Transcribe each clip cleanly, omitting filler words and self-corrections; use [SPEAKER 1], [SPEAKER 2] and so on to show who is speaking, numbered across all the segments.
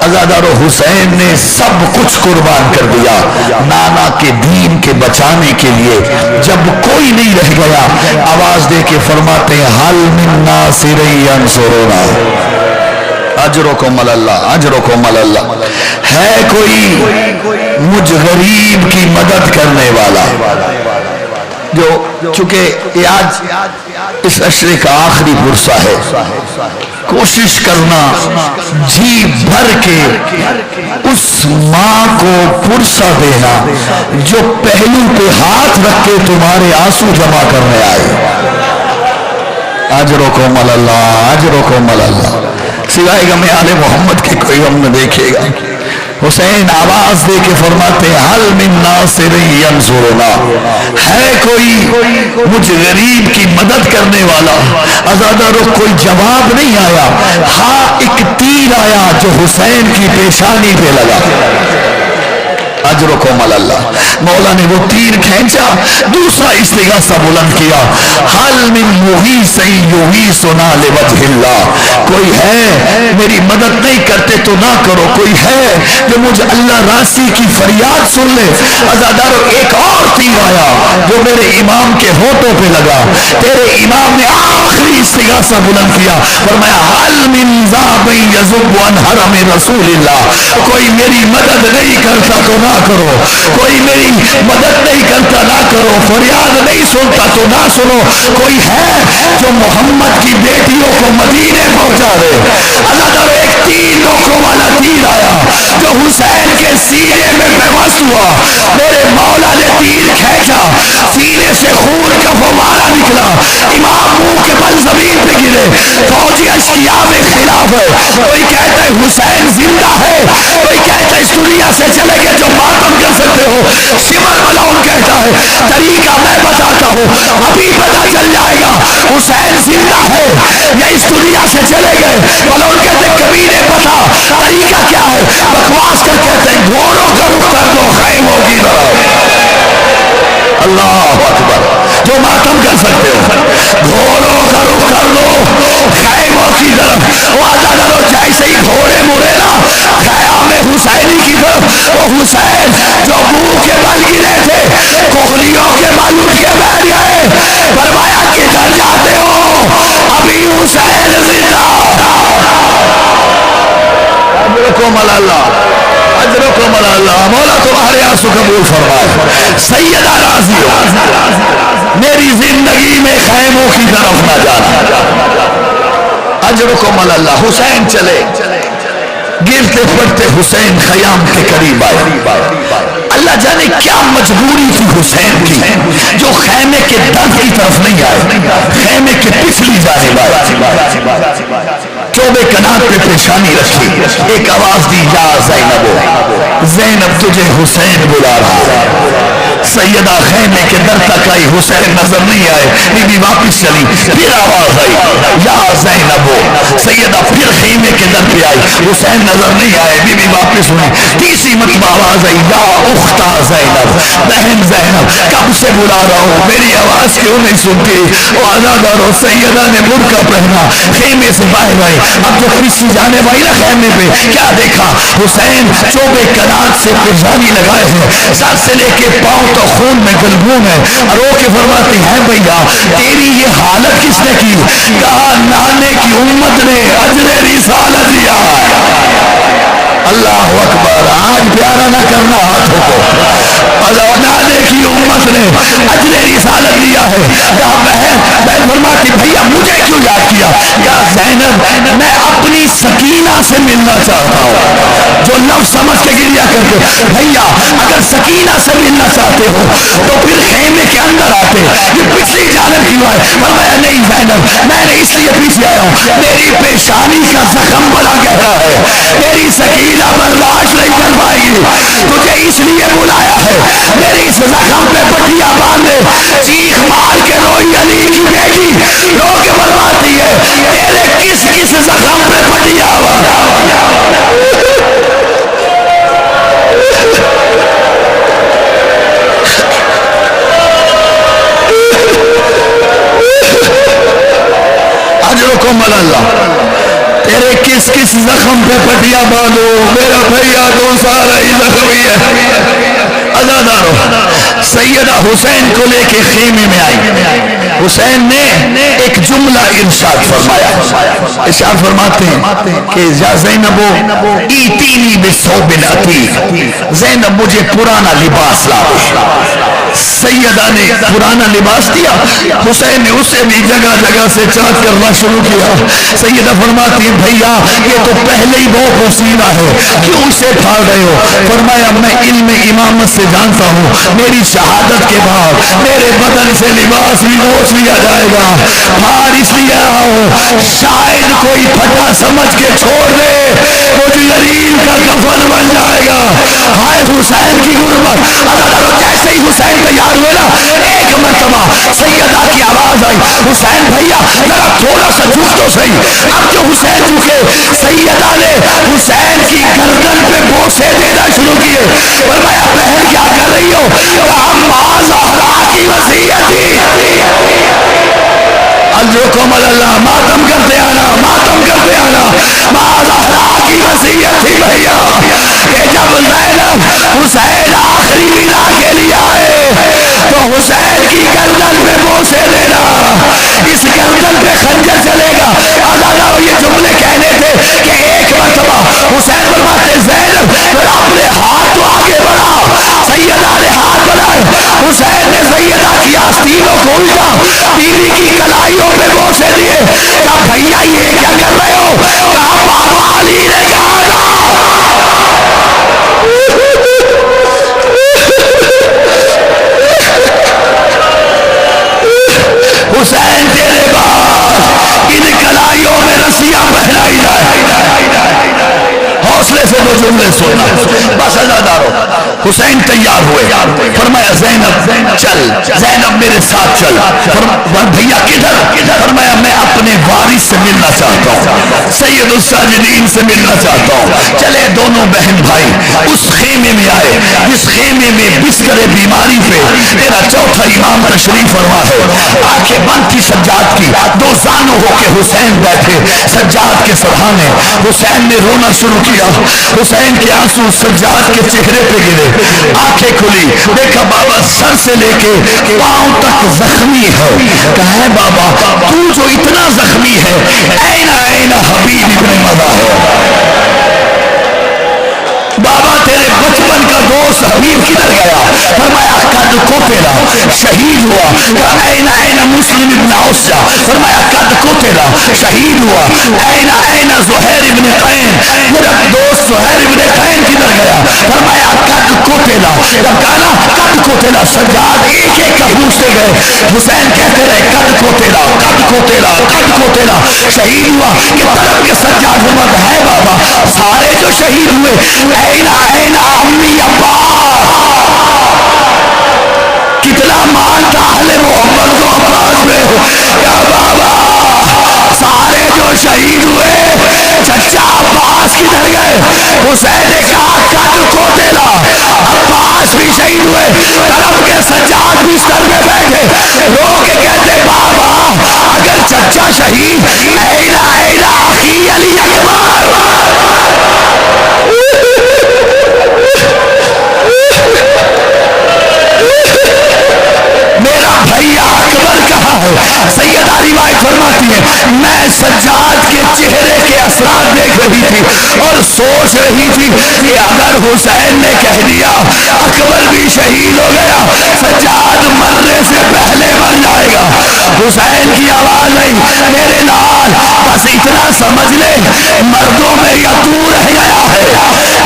[SPEAKER 1] عزادارو حسین نے سب کچھ قربان کر دیا نانا کے دین کے بچانے کے لیے. جب کوئی نہیں رہ گیا آواز دے کے فرماتے ہیں حل من ناصر ینصرنا اجرکم اللہ اجرکم اللہ. ہے کوئی مجھ غریب کی مدد کرنے والا؟ جو چونکہ آج اس عشرے کا آخری پرسہ ہے، کوشش کرنا جی بھر کے اس ماں کو پرسہ دینا جو پہلو پہ ہاتھ رکھ کے تمہارے آنسو جمع کرنے آئے. اجرکم اللہ اجرکم اللہ. سوائے غم آل محمد کے کوئی غم نہ دیکھے گا. حسین آواز دے کے فرماتے ہیں حل من ناصر ینصرنا، ہے کوئی مجھ غریب کی مدد کرنے والا؟ عزادارو کوئی جواب نہیں آیا. ہاں ایک تیر آیا جو حسین کی پیشانی پہ لگا. اجرکم اللہ. مولا نے وہ تیر کھینچا، دوسرا استغاثہ بلند کیا حل من مغیث یغیثنا لوجہ اللہ. کوئی ہے میری مدد نہیں کرتے تو نہ کرو، کوئی ہے جو مجھے اللہ راسی کی فریاد سن لے. عزادارو ایک اور تیر آیا جو میرے امام کے ہونٹوں پہ لگا. تیرے امام نے آخری استغاثہ بلند کیا، فرمایا حل من ذاب یذب عن حرم رسول اللہ. کوئی میری مدد نہیں کرتا تو نہ کرو، کوئی میری مدد نہیں کرتا نہ کرو، فریاد نہیں سنتا تو نہ سنو. کوئی ہے جو محمد کی بیٹیوں کو مدینے پہنچا دے. اللہ تعالیٰ ایک تین نوکوں والا تیر آیا جو حسین کے سینے میں پیوست ہوا. میرے مولا نے تیر کھینچا، سینے سے خون کا فوارہ نکلا، امام منہ کے بل زمین پہ گرے. فوجی اشقیاء میں خلاف ہے. کوئی کہتا ہے حسین زندہ ہے، کوئی کہتا ہے اس دنیا سے چلے گئے جو ماتم کر سکتے ہو. شمر ملعون کہتا ہے طریقہ میں بتاتا ہوں ابھی پتہ چل جائے گا حسین زندہ ہے یا اس دنیا سے چلے گئے. ملعون کہتے ہیں کبھی نہیں پتا طریقہ کیا ہے. بکواس کر کہتے ہیں گھوڑوں کا رخ کر دو خیموں کی طرف. اللہ اکبر. جو ماتم کر سکتے ہو گھوڑوں کا رخ کر دو خیموں کی طرف. وہ عزادارو جیسے ہی گھوڑے مڑے نا خیام حسینی کی طرف، وہ حسین جو منہ کے بل گرے تھے کوہلیوں کے بل اٹھ کے بیٹھ گئے. فرمایا کدھر جاتے ہو؟ ابھی حسین زندہ. اجرکم اللہ اجرکم اللہ. مولا تمہارے آنسو قبول فرمائے. سیدہ راضی ہو میری زندگی میں خیموں کی طرف نہ جانا. اجرکم اللہ. حسین چلے، گرتے پڑتے حسین خیام کے قریب آئے. اللہ جانے کیا مجبوری تھی حسین کی جو خیمے کے درد کی طرف نہیں آئے، خیمے کے پچھلی جانب آئے. چوبے کنات پہ پیشانی رکھی، ایک آواز دی یا زینب، زینب تجھے حسین بلا رہا. سیدہ خیمے کے در تک آئی، حسین نظر نہیں آئے. بی بی واپس چلی، پھر آواز آئی یا زینب. سیدہ پھر خیمے کے در پہ آئی، حسین نظر نہیں آئے. بی بی واپس ہوئی، تیسری مرتبہ آواز آئی یا اختہ زینب، بہن زینب کب سے بلا رہا ہوں، میری آواز کیوں نہیں سنتی؟ وہ عزادارو سیدہ نے برقع پہنا، خیمے سے باہر آئی. اب جو پیچھے جانے والی نا خیمے پہ کیا دیکھا؟ حسین چوبے کنات سے پیشانی لگائے ہیں، سر سے لے کے پاؤں تو خون میں گلگون ہے. رو کے فرماتی ہیں بھیا تیری یہ حالت کس نے کی؟ کہا نانے کی امت نے اجر رسالت دیا. اللہ اکبر. آج پیارا نہ کرنا ہاتھوں کو. نانے کی امت نے اجر رسالت دیا ہے. کہا بہن فرماتی بھیا مجھے کیوں یاد کیا؟ کہا زینب میں اپنی سکینہ سے ملنا چاہتا ہوں. جو لفظ سمجھ کے گریا کرتے بھیا اگر سکینہ سے ملنا چاہتے ہو تو پھر خیمے کے اندر آتے، یہ پچھلی جانب کیوں آئے؟ فرمایا نہیں زینب میں نے اس لیے پیچھے آیا ہوں، میری پیشانی کا زخم بڑا گہرا ہے، میری سکینہ برداشت نہیں کر پائے گی، تجھے اس لیے بلایا ہے. میری اس زخم پہ پٹیاں باندھے، چیخ مار کے روئی علی کی بیٹی رو کے فرماتی ہے تیرے کس کس زخم پہ پٹیاں اجرکم اللہ. تیرے کس کس زخم زخم پہ پٹیا باندھو، میرا بھیا تو سارا ہی زخمی ہے۔ عزادارو، سیدہ حسین کو لے کے خیمے میں آئی، حسین نے ایک جملہ ارشاد فرمایا، ارشاد فرماتے ہیں کہ یا زینبو ایتینی بثوب عتیق، زینب مجھے پرانا لباس لا دو۔ سیدہ نے پرانا لباس دیا، حسین نے اسے بھی جگہ جگہ سے چاک کرنا شروع کیا۔ سیدہ فرماتی ہیں بھیا یہ تو پہلے ہی بہت حسینہ ہے، کیوں اسے پھاڑ رہے ہو؟ فرمایا میں علم امامت سے جانتا ہوں میری شہادت کے بعد میرے بدن سے لباس بھی نوچ لیا جائے گا، پھاڑ اس لیے رہا ہوں شاید کوئی پھٹا سمجھ کے چھوڑ دے، مجھ غریب کا کفن بن جائے گا۔ ہائے حسین کی غربت۔ جیسے ہی حسین تیار ہوئے نا، ایک مرتبہ سیدہ کی آواز آئی، حسین بھیا ذرا تھوڑا سا جھک تو صحیح۔ اب جو حسین جھکے، سیدہ نے حسین کی گردن پہ بوسے دینا شروع کیے۔ فرمایا بہن کیا کر رہی ہو؟ کہا زہرا کی وصیت تھی، الجوکم اللہ، ماتم کرتے آنا، ماتم کرتے آنا، زہرا کی وصیت تھی بھیا کہ جب زینب حسین آخری ودا کے لیے آئے تو حسین کی گردن پہ بوسے دینا، اس گردن پہ خنجر چلے گا۔ آزادارو یہ جملے کہنے تھے کہ ایک مرتبہ حسین فرماتے زینب اپنے ہاتھ تو آگے بڑھا، سیدہ نے ہاتھ بڑھائے، حسین نے سیدہ کی آستینوں کو الٹا بیوی کی کلائیوں پہ بوسے دیے۔ کہا بھیا یہ کیا کر رہے ہو؟ کہا بابا علی نے کہا تھا حسین تیرے بعد ان کلائیوں میں رسیاں پہنائی جائے۔ حوصلے سے دو جملے سننا بس۔ عزادارو حسین تیار ہوئے، فرمایا زینب چل، زینب میرے ساتھ چل۔ بھیا کدھر؟ فرمایا میں اپنے وارث سے ملنا چاہتا ہوں، سید الساجدین سے ملنا چاہتا ہوں۔ چلے دونوں بہن بھائی اس خیمے میں آئے جس خیمے میں بستر بیماری پہ میرا چوتھا امام تشریف فرما ہے۔ آنکھیں بند تھی سجاد کی، دو زانوں ہو کے حسین بیٹھے سجاد کے سرہانے۔ حسین نے رونا شروع کیا، حسین کے آنسو سجاد کے چہرے پہ گرے، آنکھیں کھلی، دیکھا بابا سر سے لے کے پاؤں تک زخمی ہے۔ کہا بابا تو جو اتنا زخمی ہے این این حبیب ابن مظاہر، بابا تیرے بچپن کا دوست حبیب کدھر گیا؟ فرمایا قد قتل، شہید ہوا۔ این این مسلم ابن عوسہ، فرمایا قد قتل، شہید ہوا۔ این این زہیر ابن قین، میرا دوست زہیر ابن قین کدھر گیا؟ فرمایا قد قتل۔ جب کہا نا قد قتل، سجاد ایک ایک کا پوچھتے گئے، حسین کہتے رہے قد قتل، قد قتل، قد قتل، شہید ہوا۔ یہ طرف کے سجاد فرماتا ہے بابا سارے جو شہید ہوئے این این امی ابا، کتنا مان تھا اہل محمد کو عباس میں۔ یا بابا سارے جو شہید ہوئے چچا عباس کدھر گئے؟ حسین نے کہا قد قتل، عباس بھی شہید ہوئے۔ طرف کے سجاد بھی سر میں بیٹھے رو کے کہتے بابا اگر چچا شہید این این اخی علی اکبر، میرا بھیا اکبر کہاں ہے؟ سیدہ روایت فرماتی ہے میں سجاد کے چہرے کے اثرات دیکھ رہی تھی اور سوچ رہی تھی کہ اگر حسین نے کہہ دیا اکبر بھی شہید ہو گیا سجاد مرنے سے پہلے مر جائے گا۔ حسین کی آواز آئی میرے لال بس اتنا سمجھ لے مردوں میں یا تو رہ گیا ہے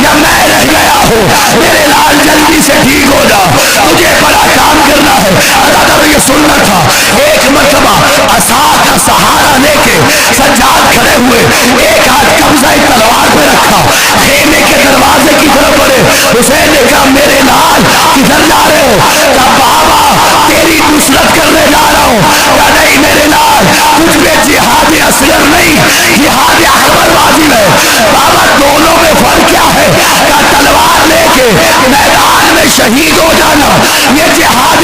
[SPEAKER 1] یا میں رہ گیا ہوں، میرے لال جلدی سے ٹھیک ہو جا، مجھے بڑا کام کرنا ہے۔ اللہ یہ سننا تھا۔ ایک مرتبہ عصا کا سہارا لے کے سجاد کھڑے ہوئے، ایک ہاتھ قبضہ تلوار پہ رکھا، خیمے کے دروازے کی طرف بڑھے۔ حسین نے کہا میرے لال کدھر جا رہے ہو؟ کہا بابا تیری نصرت کرنے جا رہا ہوں۔ کہا نہیں میرے لال تجھ پہ جہاد اصغر نہیں جہاد اکبر واجب ہے۔ بابا دونوں میں فرق کیا ہے؟ کہا تلوار لے کے میدان میں شہید ہو جانا یہ جہاد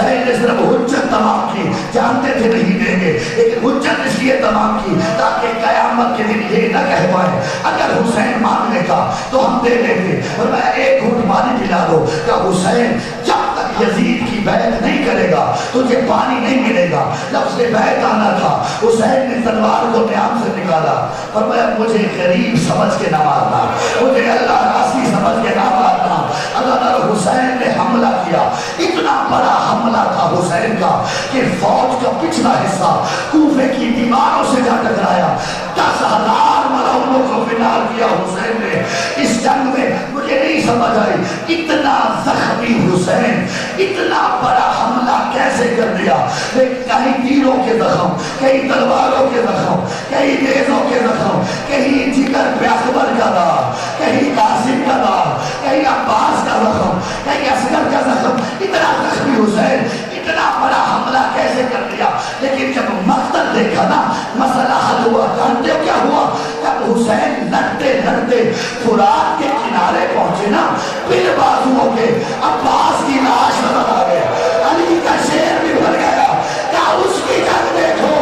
[SPEAKER 1] حسین نے صرف حجت تمام کی، جانتے تھے نہیں دیں گے، لیکن حجت اس لیے تمام کی تاکہ قیامت کے دن یہ نہ کہہ پائے اگر حسین مانگنے کا تو ہم دے دیتے، اور میں ایک گھونٹ پانی پلا دو کہ حسین جب تک یزید کی بیعت نہیں کرے گا تجھے پانی نہیں ملے گا۔ لفظ بیعت آنا تھا، حسین نے تلوار کو نیام سے نکالا، فرمایا مجھے غریب سمجھ کے نہ مارنا، مجھے اللہ راسی سمجھ کے نہ مارنا۔ اگر حسین نے حملہ کیا، اتنا بڑا حملہ تھا حسین کا کہ فوج کا پچھلا حصہ کوفے کی دیواروں سے جا ٹکرایا، 10,000 ملعونوں کو فنار کیا حسین نے اس جنگ میں۔ مجھے نہیں سمجھ آئی اتنا زخمی حسین اتنا بڑا حملہ کیسے کر دیا، لیکن کہیں تیروں کے زخم، کہیں تلواروں کے زخم، کہیں نیزوں کے زخم، کہیں جگر پہ اکبر کا دار، کہیں قاسم کا دار، کہیں عباس کا زخم، کہیں اصغر کا زخم، اتنا زخمی حسین اتنا بڑا حملہ کیسے کر دیا۔ لیکن جب مقتل دیکھا نا مسئلہ حل ہوا، جانتے ہو کیا ہوا؟ جب حسین لڑتے لڑتے فرات کے کنارے پہنچے نا، پھر بازوؤں کے عباس کی لاش نظر آ گئے، علی کا شیر بھی بھر گیا، کیا اس کی جنگ دیکھو،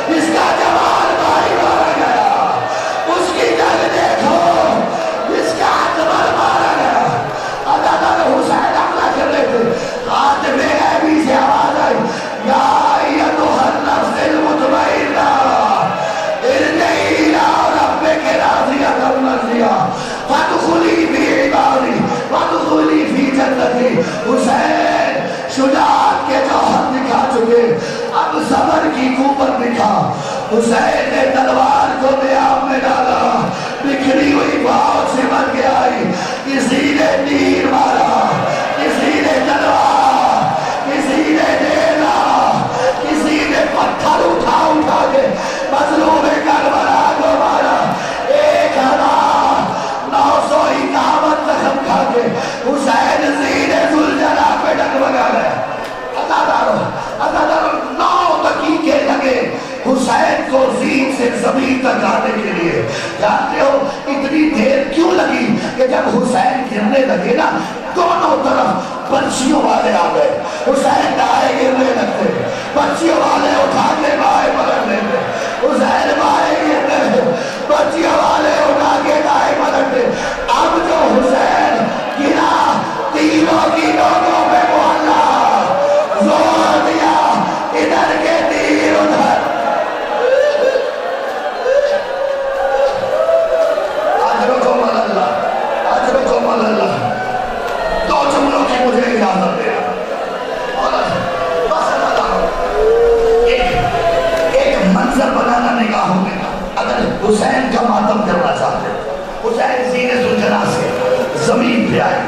[SPEAKER 1] اس کا جوان بھائی مارا گیا، اس کی جنگ دیکھو، اس کا اکبر مارا گیا۔ عدد حسین حملہ کر رہے تھے، ہاتھ میں بھی سے آواز آئی، یا ایتھا النفس المطمئنہ ارجعی الی ربک راضیۃ مرضیہ فادخلی فی عبادی وادخلی فی جنتی۔ حسین شجاعت کے جوہر دکھا چکے، اب صبر کی قوت دکھا۔ حسین نے تلوار کو نیام میں ڈالا، بکھری ہوئی فوج سمٹ کے آئی، کسی نے تیر مارا، کسی نے تلوار، کسی نے نیزہ، کسی نے پتھر اٹھا اٹھا کے مظلوم کربلا کو مارا۔ 1951 زخم کھا کے حسین زیر ذوالجلال پہ ڈگمگا گیا۔ عزادارو 9 دقیقے لگے حسین کو زین سے زمین تک آنے کے لیے۔ جانتے ہو اتنی دیر کیوں لگی کہ جب حسین گرنے لگے نا دونوں طرف پنچھیوں والے آ گئے، حسین دائیں گرنے لگتے، پنچھیوں والے اٹھا کے بائیں پلٹ لیتے، حسین بائیں گرتے، پنچھیوں والے اٹھا کے دائیں پلٹتے۔ اب جو حسین گرا تیروں کی نوکوں پہ محلہ زور دیا، ادھر کے تیر ادھر۔ اجرکم اللہ، اجرکم اللہ۔ 2 جملوں کی مجھے اجازت دے، بس ایک منظر بنانا نگاہوں میں۔ اگر حسین کا ماتم کرنا چاہتے حسین زین ذوالجلال سے زمین پہ آئے،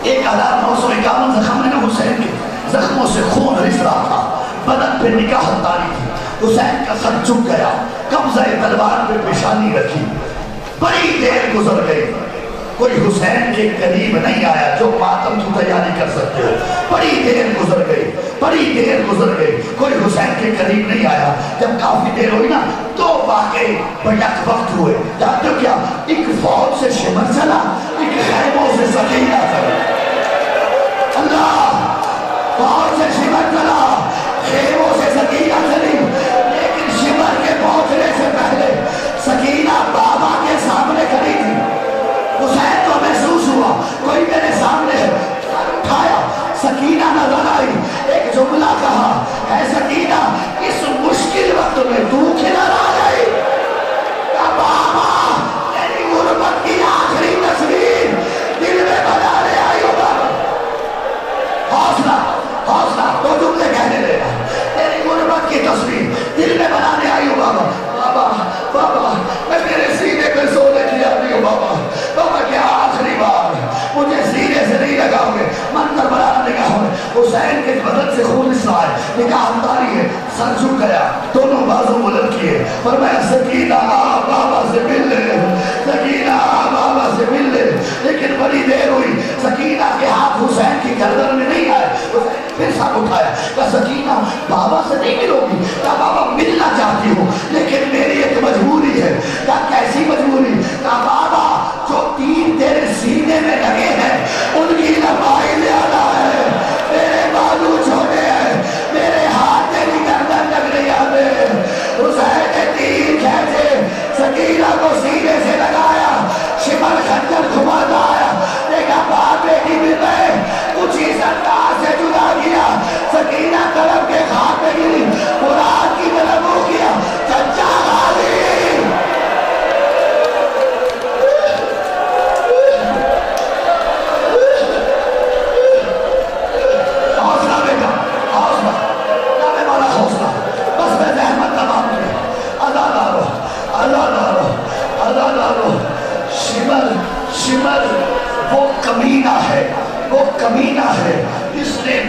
[SPEAKER 1] 1951 زخم میں نے حسین کے زخموں سے خون رس رہا تھا، بدن پہ نگاہ تاری تھی، حسین کا سر جھک گیا، قبضہ تلوار پہ پیشانی رکھی، بڑی دیر گزر گئی، کوئی حسین کے قریب نہیں آیا جو ماتم کی تیاری کر سکتے ہو۔ بڑی دیر گزر گئی، بڑی دیر گزر گئی، کوئی حسین کے قریب نہیں آیا۔ جب کافی دیر ہوئی نا 2 واقعے بیک وقت ہوئے، جانتے ہو کیا؟ ایک فوج سے شمر چلا، ایک خیموں سے سکینہ چلا۔ اللہ، فوج سے شمر چلا، خیموں سے سکینہ چلی، لیکن شمر کے پہنچنے سے پہلے سکینہ بابا کے سامنے کھڑی تھی۔ حسین کو محسوس ہوا کوئی میرے سامنے ہے، اٹھایا، سکینہ نظر آئی، ایک جملہ کہا، اے سکینہ اس مشکل وقت میں تو کدھر آ گئی؟ کہ بابا تیری غربت کی آخری تصویر دل میں بنانے آئی ہو بابا۔ حوصلہ، حوصلہ، 2 جملے کہنے لے، تیری غربت کی تصویر دل میں بنانے آئی ہو بابا۔ بابا، بابا میں میرے سینے پہ سونے کی آتی ہوں بابا، بابا کیا آخری بار مجھے سینے سے نہیں لگاؤ گے، منظر بنانا نگاہوں میں۔ حسین کے بدن سے خون اس رہا ہے، نگاہ اتاری ہے، سر جھک گیا، دونوں بازو بلند کیے، فرمایا سکینہ آ بابا سے مل لے، سکینہ آ بابا سے مل لے۔ لیکن بڑی دیر ہوئی، سکینہ کے ہاتھ حسین کی گردن میں نہیں آئے۔ حسین پھر سر اٹھایا، کہا سکینہ بابا سے نہیں ملو گی؟ کہا بابا ملنا چاہتی ہوں لیکن میری ایک مجبوری ہے۔ کہا کیسی مجبوری؟ کہا بابا جو تیر تیرے سینے میں لگے ہیں ان کی لمبائی زیادہ ہے، میرے بازو چھوٹے